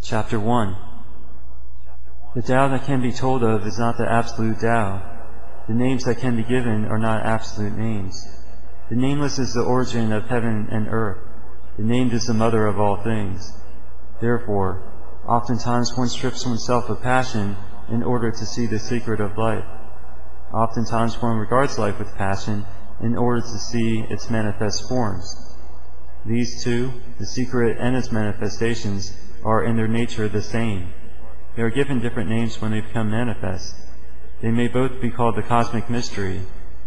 Chapter 1. The Tao that can be told of is not the absolute Tao. The names that can be given are not absolute names. The nameless is the origin of heaven and earth. The named is the mother of all things. Therefore, oftentimes one strips oneself of passion in order to see the secret of life. Oftentimes one regards life with passion in order to see its manifest forms. These two, the secret and its manifestations, are in their nature the same. They are given different names when they become manifest. They may both be called the cosmic mystery.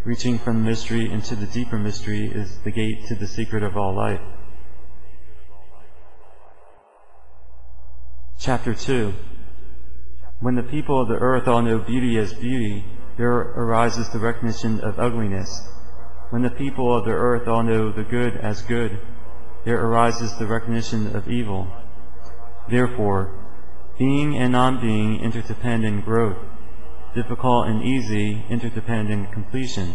Reaching from the mystery into the deeper mystery is the gate to the secret of all life. Chapter 2. When the people of the earth all know beauty as beauty, there arises the recognition of ugliness. When the people of the earth all know the good as good, there arises the recognition of evil. Therefore, being and non-being interdepend in growth, difficult and easy interdepend in completion,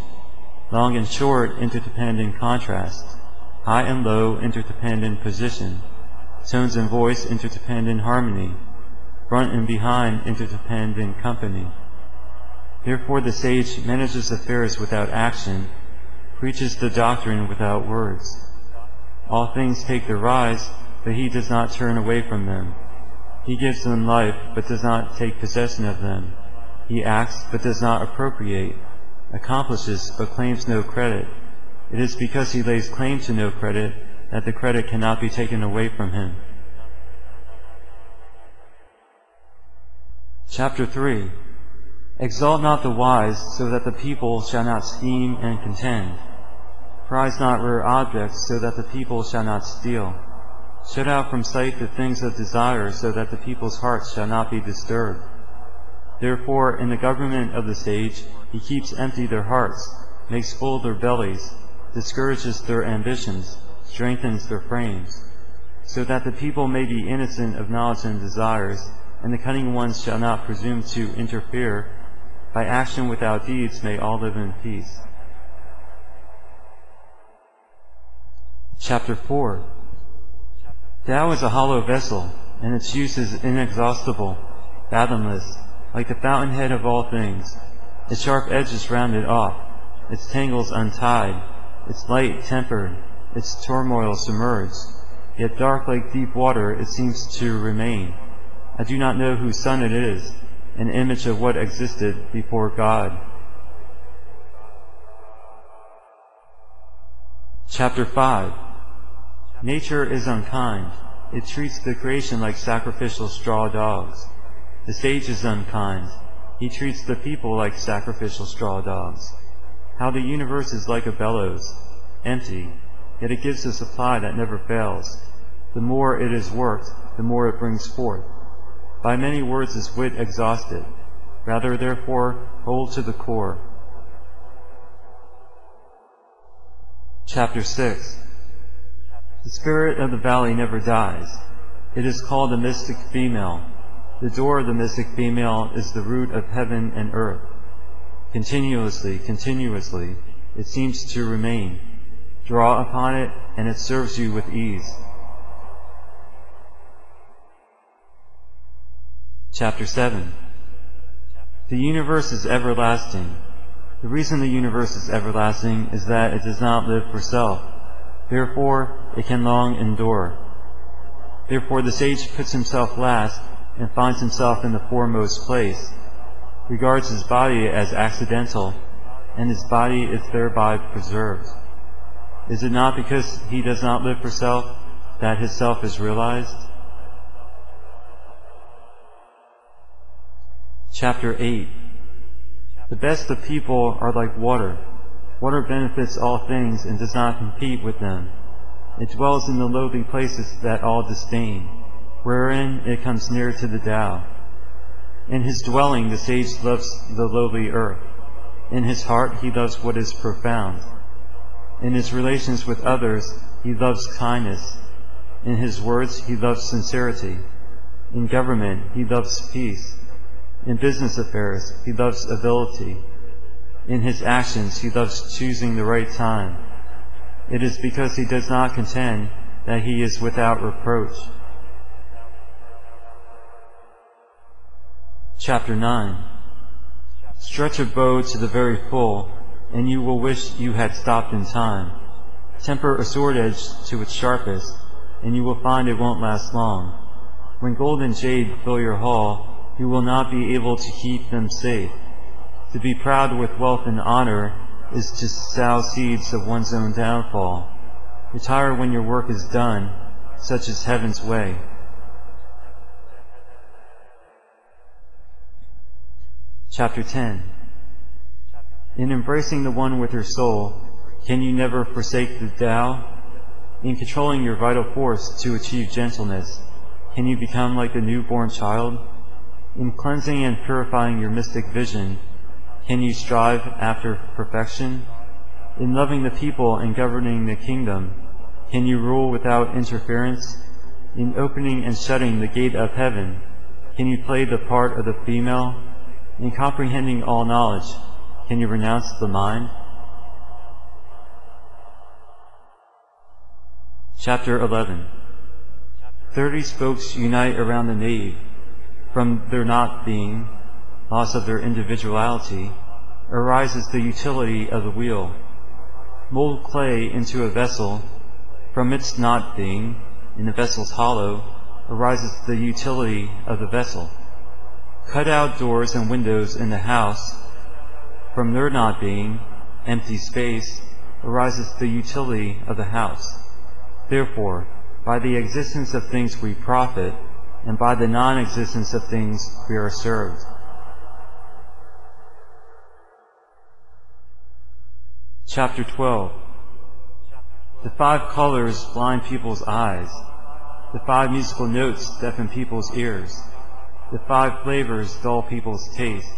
long and short interdepend in contrast, high and low interdepend in position, tones and voice interdepend in harmony, front and behind interdepend in company. Therefore the sage manages affairs without action, preaches the doctrine without words. All things take their rise, but he does not turn away from them. He gives them life, but does not take possession of them. He acts, but does not appropriate, accomplishes, but claims no credit. It is because he lays claim to no credit that the credit cannot be taken away from him. Chapter 3. Exalt not the wise, so that the people shall not scheme and contend. Prize not rare objects, so that the people shall not steal. Shut out from sight the things of desire, so that the people's hearts shall not be disturbed. Therefore, in the government of the sage, he keeps empty their hearts, makes full their bellies, discourages their ambitions, strengthens their frames, so that the people may be innocent of knowledge and desires, and the cunning ones shall not presume to interfere. By action without deeds may all live in peace. Chapter 4. Tao is a hollow vessel, and its use is inexhaustible, fathomless, like the fountainhead of all things. Its sharp edge is rounded off, its tangles untied, its light tempered, its turmoil submerged. Yet dark like deep water it seems to remain. I do not know whose son it is, an image of what existed before God. Chapter 5. Nature is unkind. It treats the creation like sacrificial straw dogs. The sage is unkind. He treats the people like sacrificial straw dogs. How the universe is like a bellows, empty, yet it gives a supply that never fails. The more it is worked, the more it brings forth. By many words is wit exhausted. Rather, therefore, hold to the core. Chapter 6. The spirit of the valley never dies. It is called the mystic female. The door of the mystic female is the root of heaven and earth. Continuously, it seems to remain. Draw upon it, and it serves you with ease. Chapter 7. The universe is everlasting. The reason the universe is everlasting is that it does not live for self. Therefore, it can long endure. Therefore, the sage puts himself last and finds himself in the foremost place, regards his body as accidental, and his body is thereby preserved. Is it not because he does not live for self that his self is realized? Chapter 8. The best of people are like water. Water benefits all things and does not compete with them. It dwells in the lowly places that all disdain, wherein it comes near to the Tao. In his dwelling the sage loves the lowly earth. In his heart he loves what is profound. In his relations with others he loves kindness. In his words he loves sincerity. In government he loves peace. In business affairs he loves ability. In his actions he loves choosing the right time. It is because he does not contend that he is without reproach. Chapter 9. Stretch a bow to the very full, and you will wish you had stopped in time. Temper a sword edge to its sharpest, and you will find it won't last long. When gold and jade fill your hall, you will not be able to keep them safe. To be proud with wealth and honor is to sow seeds of one's own downfall. Retire when your work is done, such is heaven's way. Chapter 10. In embracing the One with your soul, can you never forsake the Tao? In controlling your vital force to achieve gentleness, can you become like the newborn child? In cleansing and purifying your mystic vision, can you strive after perfection? In loving the people and governing the kingdom, can you rule without interference? In opening and shutting the gate of heaven, can you play the part of the female? In comprehending all knowledge, can you renounce the mind? Chapter 11. 30 spokes unite around the nave. From their not being, loss of their individuality, arises the utility of the wheel. Mold clay into a vessel. From its not being, in the vessel's hollow, arises the utility of the vessel. Cut out doors and windows in the house. From their not being, empty space, arises the utility of the house. Therefore, by the existence of things we profit, and by the non-existence of things we are served. Chapter 12. The 5 colors blind people's eyes. The 5 musical notes deafen people's ears. The 5 flavors dull people's taste.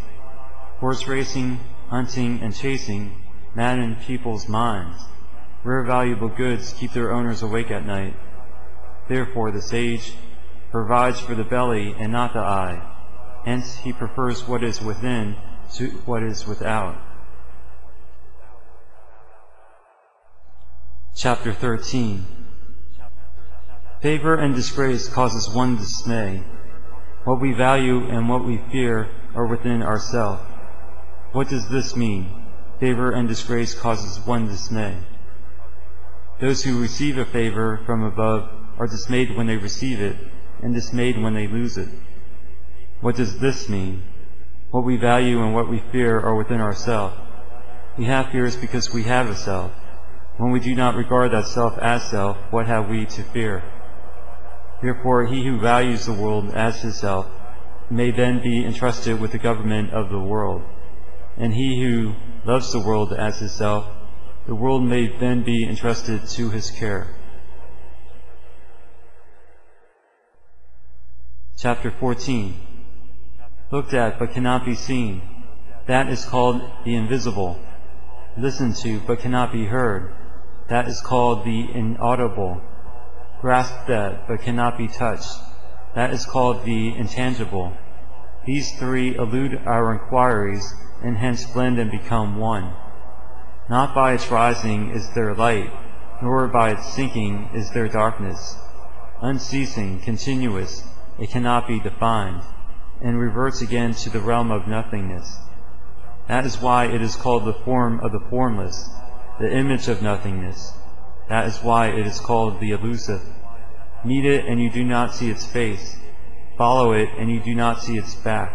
Horse racing, hunting, and chasing madden people's minds. Rare valuable goods keep their owners awake at night. Therefore the sage provides for the belly and not the eye. Hence he prefers what is within to what is without. Chapter 13. Favor and disgrace causes one dismay. What we value and what we fear are within ourselves. What does this mean? Favor and disgrace causes one dismay. Those who receive a favor from above are dismayed when they receive it, and dismayed when they lose it. What does this mean? What we value and what we fear are within ourselves. We have fears because we have a self. When we do not regard that self as self, what have we to fear? Therefore, he who values the world as his self may then be entrusted with the government of the world. And he who loves the world as his self, the world may then be entrusted to his care. Chapter 14. Looked at but cannot be seen. That is called the invisible. Listened to but cannot be heard. That is called the inaudible. Grasped at but cannot be touched. That is called the intangible. These 3 elude our inquiries and hence blend and become one. Not by its rising is there light, nor by its sinking is there darkness. Unceasing, continuous, it cannot be defined, and reverts again to the realm of nothingness. That is why it is called the form of the formless, the image of nothingness. That is why it is called the elusive. Meet it and you do not see its face. Follow it and you do not see its back.